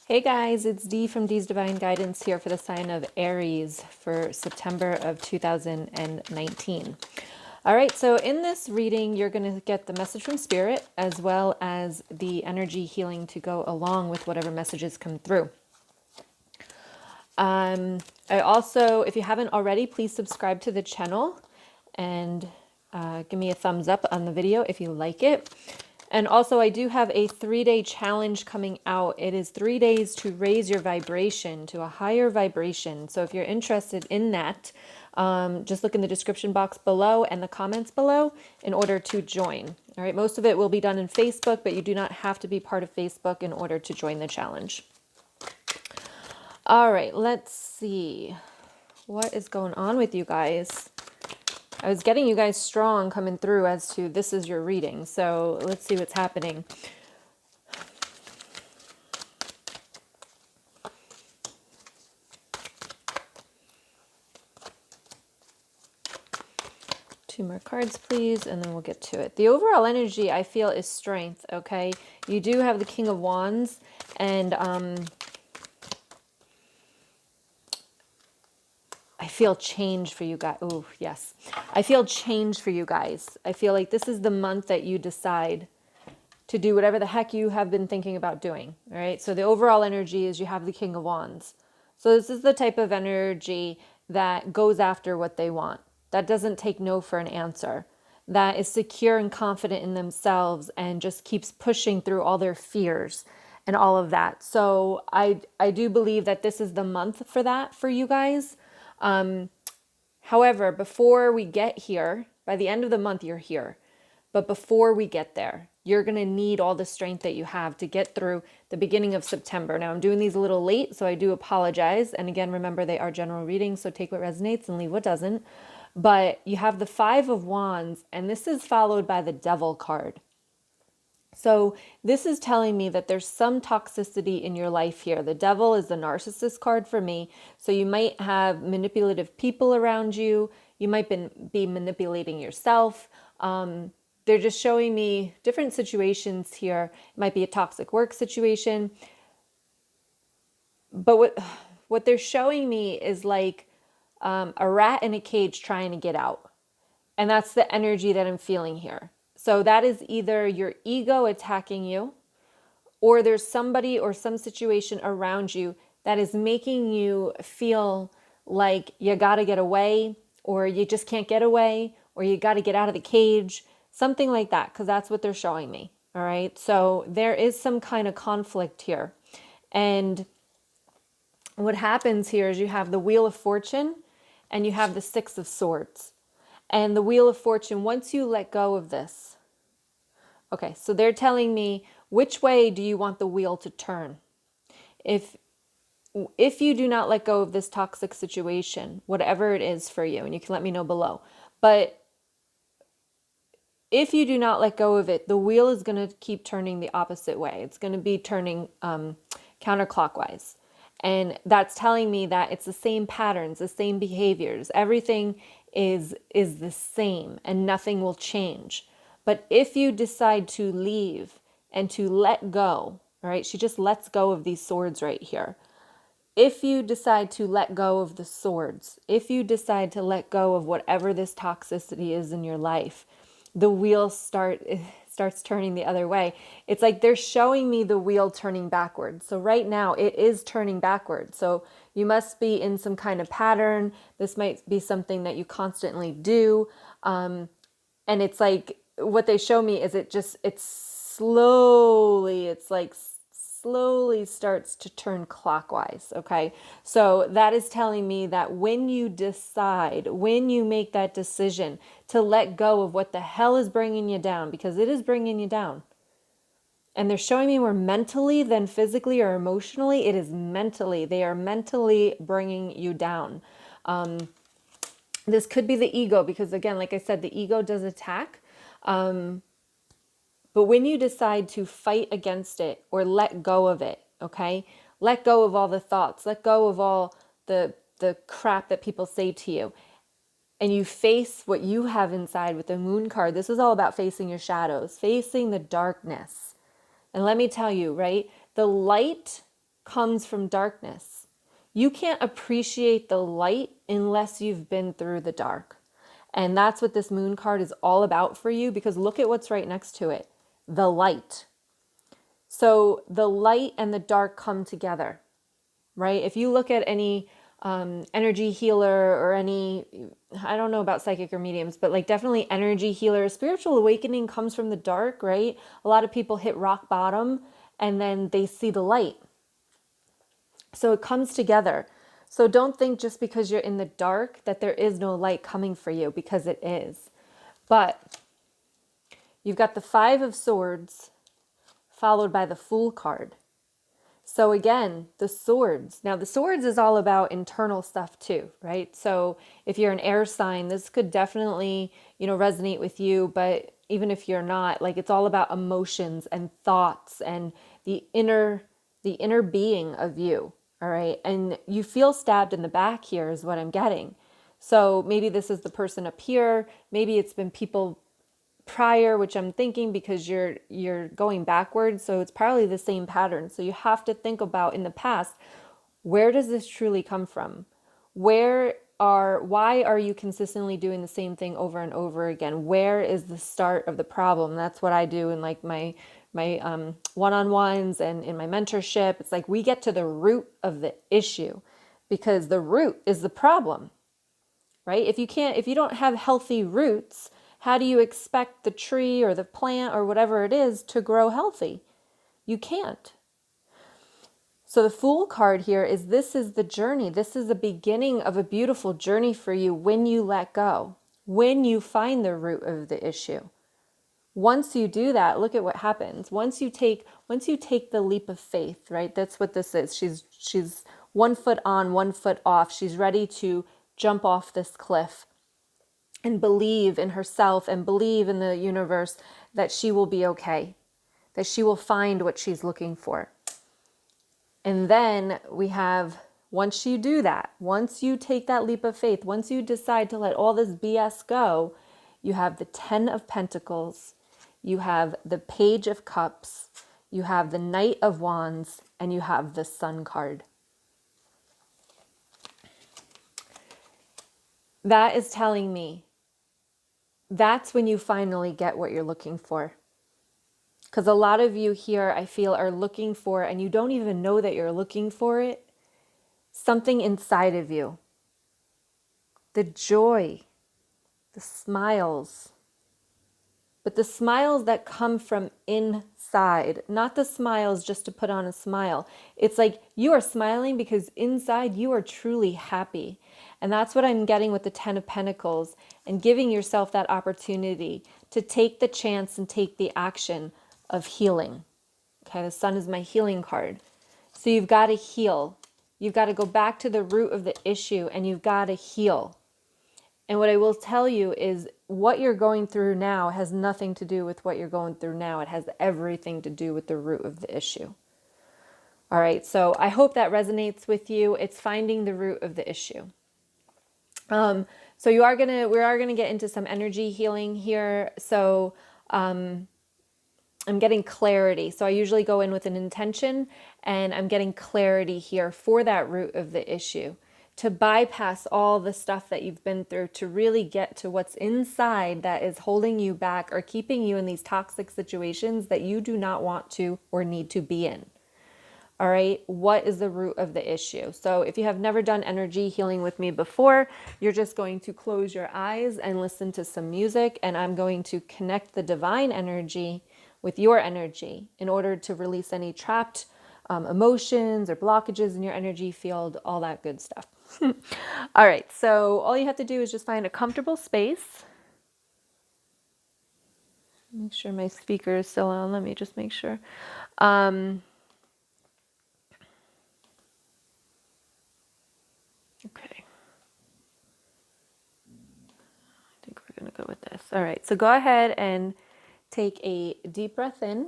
Hey guys, it's Dee from Dee's Divine Guidance here for the sign of Aries for September of 2019. All right, so in this reading, you're going to get the message from Spirit as well as the energy healing to go along with whatever messages come through. I also, if you haven't already, please subscribe to the channel and give me a thumbs up on the video if you like it. And also, I do have a 3-day challenge coming out. It is 3 days to raise your vibration to a higher vibration. So if you're interested in that, just look in the description box below and the comments below in order to join. All right, most of it will be done in Facebook, but you do not have to be part of Facebook in order to join the challenge. All right, let's see. What is going on with you guys? I was getting you guys strong coming through as to this is your reading. So let's see what's happening. Two more cards, please, and then we'll get to it. The overall energy I feel is strength, okay? You do have the King of Wands, and I feel change for you guys. Oh, yes. I feel change for you guys. I feel like this is the month that you decide to do whatever the heck you have been thinking about doing. All right. So the overall energy is you have the King of Wands. So this is the type of energy that goes after what they want. That doesn't take no for an answer. That is secure and confident in themselves and just keeps pushing through all their fears and all of that. So I do believe that this is the month for that for you guys. However, before we get here, by the end of the month, you're here. But before we get there, you're going to need all the strength that you have to get through the beginning of September. Now, I'm doing these a little late, so I do apologize. And again, remember, they are general readings, so take what resonates and leave what doesn't. But you have the Five of Wands, and this is followed by the Devil card. So this is telling me that there's some toxicity in your life here. The Devil is the narcissist card for me. So you might have manipulative people around you. You might be manipulating yourself. They're just showing me different situations here. It might be a toxic work situation. But what they're showing me is like a rat in a cage trying to get out. And that's the energy that I'm feeling here. So that is either your ego attacking you, or there's somebody or some situation around you that is making you feel like you got to get away, or you just can't get away, or you got to get out of the cage, something like that, because that's what they're showing me. All right. So there is some kind of conflict here. And what happens here is you have the Wheel of Fortune and you have the Six of Swords. And the Wheel of Fortune, once you let go of this, okay, so they're telling me, which way do you want the wheel to turn? If you do not let go of this toxic situation, whatever it is for you, and you can let me know below, but if you do not let go of it, the wheel is going to keep turning the opposite way. It's going to be turning counterclockwise. And that's telling me that it's the same patterns, the same behaviors. Everything is the same and nothing will change. But if you decide to leave and to let go, all right, she just lets go of these swords right here. If you decide to let go of the swords, if you decide to let go of whatever this toxicity is in your life, the wheel starts turning the other way. It's like they're showing me the wheel turning backwards. So right now it is turning backwards. So you must be in some kind of pattern. This might be something that you constantly do. And it's like what they show me is it's slowly starts to turn clockwise. Okay. So that is telling me that when you make that decision to let go of what the hell is bringing you down, because it is bringing you down, and they're showing me more mentally than physically or emotionally, it is mentally. They are mentally bringing you down. This could be the ego, because again, like I said, the ego does attack. But when you decide to fight against it or let go of it, okay, let go of all the thoughts, let go of all the crap that people say to you, and you face what you have inside with the Moon card. This is all about facing your shadows, facing the darkness. And let me tell you, right, the light comes from darkness. You can't appreciate the light unless you've been through the dark. And that's what this moon card is all about for you, because look at what's right next to it, the light. So the light and the dark come together, right? If you look at any energy healer or any, I don't know about psychic or mediums, but like definitely energy healer, spiritual awakening comes from the dark, right? A lot of people hit rock bottom and then they see the light. So it comes together. So don't think just because you're in the dark that there is no light coming for you, because it is. But you've got the Five of Swords followed by the Fool card. So again, the swords. Now the swords is all about internal stuff too, right? So if you're an air sign, this could definitely, resonate with you. But even if you're not, like, it's all about emotions and thoughts and the inner being of you. All right. And you feel stabbed in the back here is what I'm getting. So maybe this is the person up here. Maybe it's been people prior, which I'm thinking because you're going backwards. So it's probably the same pattern. So you have to think about in the past, where does this truly come from? Why are you consistently doing the same thing over and over again? Where is the start of the problem? That's what I do in like my one-on-ones and in my mentorship. It's like we get to the root of the issue, because the root is the problem, right? If you don't have healthy roots, how do you expect the tree or the plant or whatever it is to grow healthy? You can't. So the Fool card here is, this is the journey. This is the beginning of a beautiful journey for you when you let go, when you find the root of the issue. Once you do that, look at what happens. Once you take the leap of faith, right? That's what this is. She's 1 foot on, 1 foot off. She's ready to jump off this cliff and believe in herself and believe in the universe that she will be okay, that she will find what she's looking for. And then we have, once you do that, once you take that leap of faith, once you decide to let all this BS go, you have the 10 of Pentacles, you have the Page of Cups, you have the Knight of Wands, and you have the Sun card. That is telling me that's when you finally get what you're looking for. Because a lot of you here, I feel, are looking for, and you don't even know that you're looking for it, something inside of you. The joy, the smiles, but the smiles that come from inside, not the smiles just to put on a smile. It's like you are smiling because inside you are truly happy. And that's what I'm getting with the 10 of Pentacles, and giving yourself that opportunity to take the chance and take the action of healing. Okay, the Sun is my healing card. So you've got to heal. You've got to go back to the root of the issue, and you've got to heal. And what I will tell you is, what you're going through now has nothing to do with what you're going through now. It has everything to do with the root of the issue. All right, so I hope that resonates with you. It's finding the root of the issue. So we are gonna get into some energy healing here. So I'm getting clarity. So I usually go in with an intention, and I'm getting clarity here for that root of the issue, to bypass all the stuff that you've been through, to really get to what's inside that is holding you back or keeping you in these toxic situations that you do not want to or need to be in. All right, what is the root of the issue? So if you have never done energy healing with me before, you're just going to close your eyes and listen to some music, and I'm going to connect the divine energy with your energy in order to release any trapped emotions or blockages in your energy field, all that good stuff. All right, so all you have to do is just find a comfortable space. Make sure my speaker is still on. Let me just make sure. Okay. I think we're going to go with this. All right, so go ahead and take a deep breath in.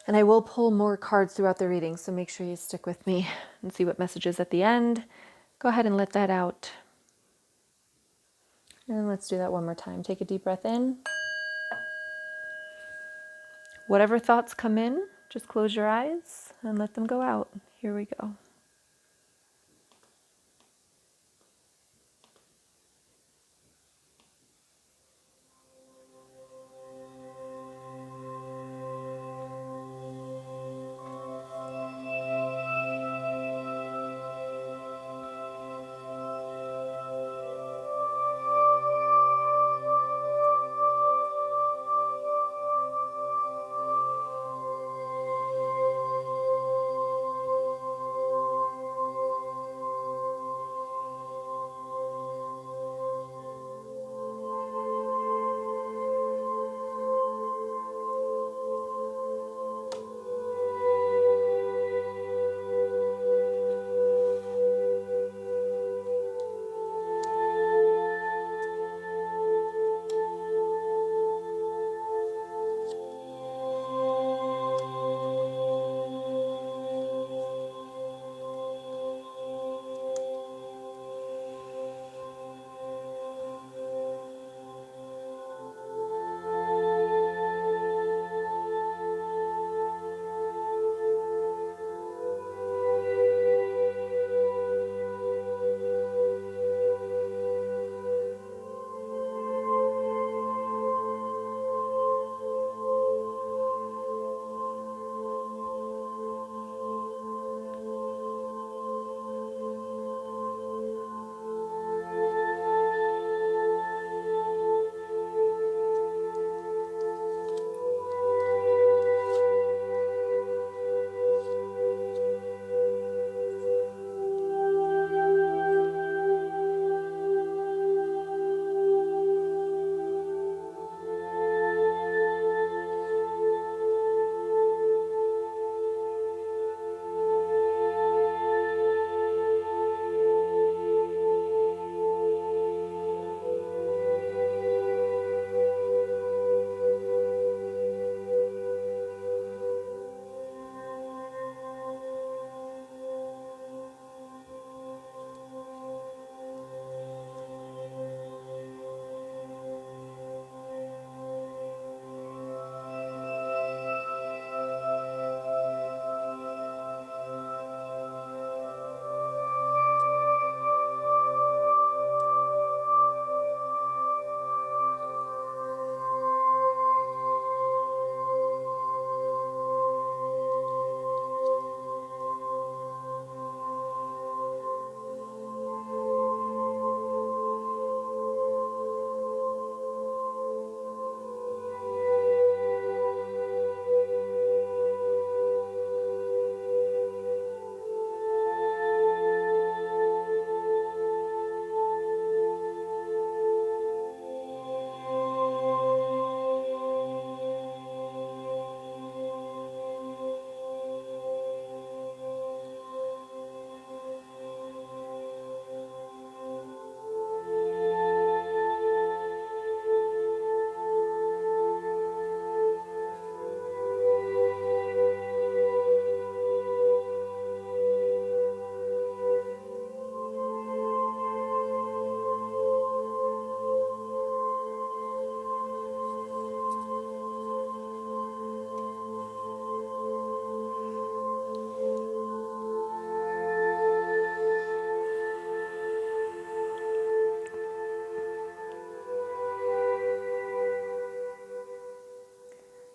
And I will pull more cards throughout the reading, so make sure you stick with me and see what messages at the end. Go ahead and let that out. And let's do that one more time. Take a deep breath in. whatever thoughts come in, just close your eyes and let them go out. Here we go.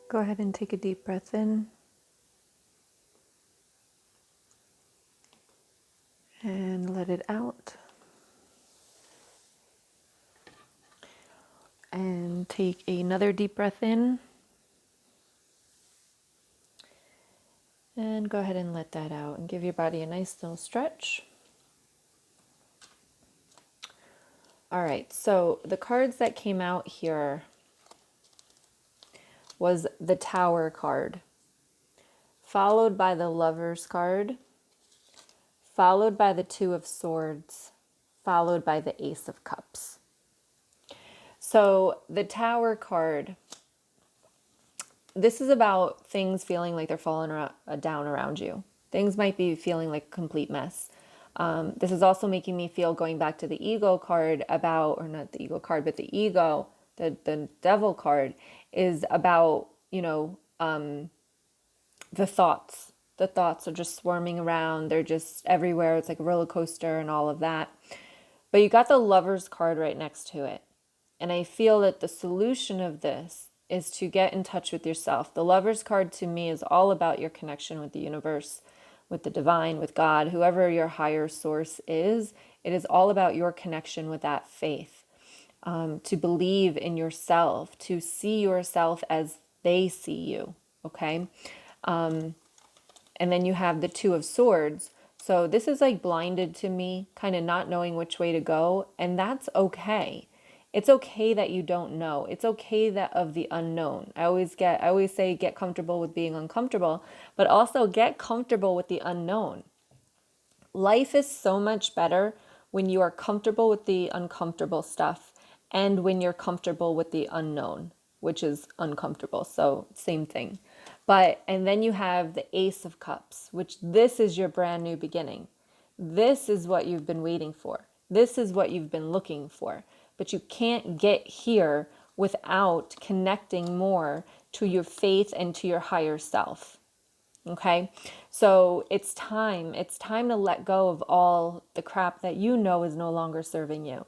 Go ahead and take a deep breath in and let it out. And take another deep breath in and go ahead and let that out and give your body a nice little stretch. All right, so the cards that came out here was the Tower card, followed by the Lover's card, followed by the Two of Swords, followed by the Ace of Cups. So the Tower card, this is about things feeling like they're falling down around you. Things might be feeling like a complete mess. This is also making me feel, going back to the ego card, about, or not the ego card, but the ego, the devil card, is about, the thoughts. The thoughts are just swarming around. They're just everywhere. It's like a roller coaster and all of that. But you got the Lover's card right next to it. And I feel that the solution of this is to get in touch with yourself. The Lover's card to me is all about your connection with the universe, with the divine, with God, whoever your higher source is. It is all about your connection with that faith, to believe in yourself, to see yourself as they see you. Okay. And then you have the Two of Swords. So this is like blinded to me, kind of not knowing which way to go. And that's okay. It's okay that you don't know. It's okay that of the unknown. I always say get comfortable with being uncomfortable, but also get comfortable with the unknown. Life is so much better when you are comfortable with the uncomfortable stuff and when you're comfortable with the unknown, which is uncomfortable. So same thing. And then you have the Ace of Cups, which this is your brand new beginning. This is what you've been waiting for. This is what you've been looking for. But you can't get here without connecting more to your faith and to your higher self. Okay? So it's time. It's time to let go of all the crap that you know is no longer serving you.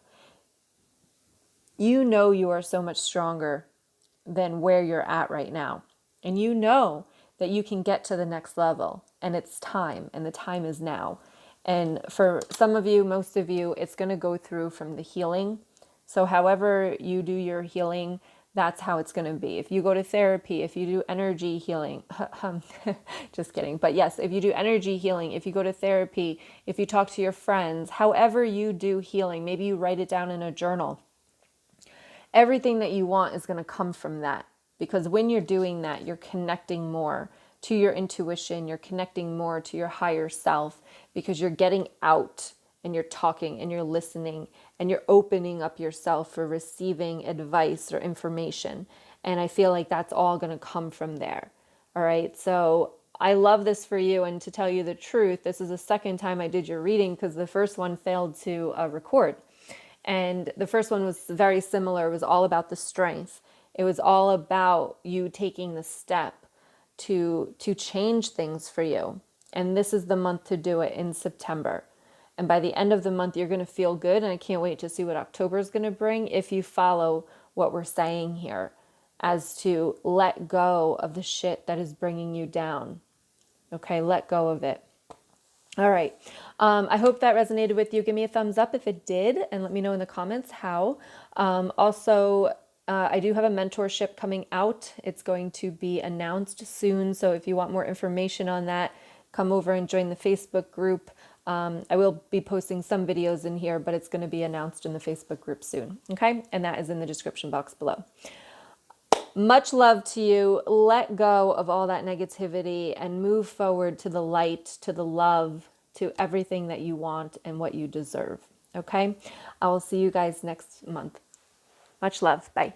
You know you are so much stronger than where you're at right now. And you know that you can get to the next level. And it's time. And the time is now. And for some of you, most of you, it's going to go through from the healing. So however you do your healing, that's how it's going to be. If you go to therapy, if you do energy healing, just kidding. But yes, if you do energy healing, if you go to therapy, if you talk to your friends, however you do healing, maybe you write it down in a journal. Everything that you want is going to come from that. Because when you're doing that, you're connecting more to your intuition. You're connecting more to your higher self because you're getting out and you're talking and you're listening and you're opening up yourself for receiving advice or information. And I feel like that's all going to come from there. All right. So I love this for you. And to tell you the truth, this is the second time I did your reading because the first one failed to record. And the first one was very similar. It was all about the strength. It was all about you taking the step to change things for you. And this is the month to do it in September. And by the end of the month, you're going to feel good. And I can't wait to see what October is going to bring if you follow what we're saying here as to let go of the shit that is bringing you down. Okay, let go of it. All right. I hope that resonated with you. Give me a thumbs up if it did, and let me know in the comments how. Also, I do have a mentorship coming out. It's going to be announced soon. So if you want more information on that, come over and join the Facebook group. I will be posting some videos in here, but it's going to be announced in the Facebook group soon. Okay. And that is in the description box below. Much love to you. Let go of all that negativity and move forward to the light, to the love, to everything that you want and what you deserve. Okay. I will see you guys next month. Much love. Bye.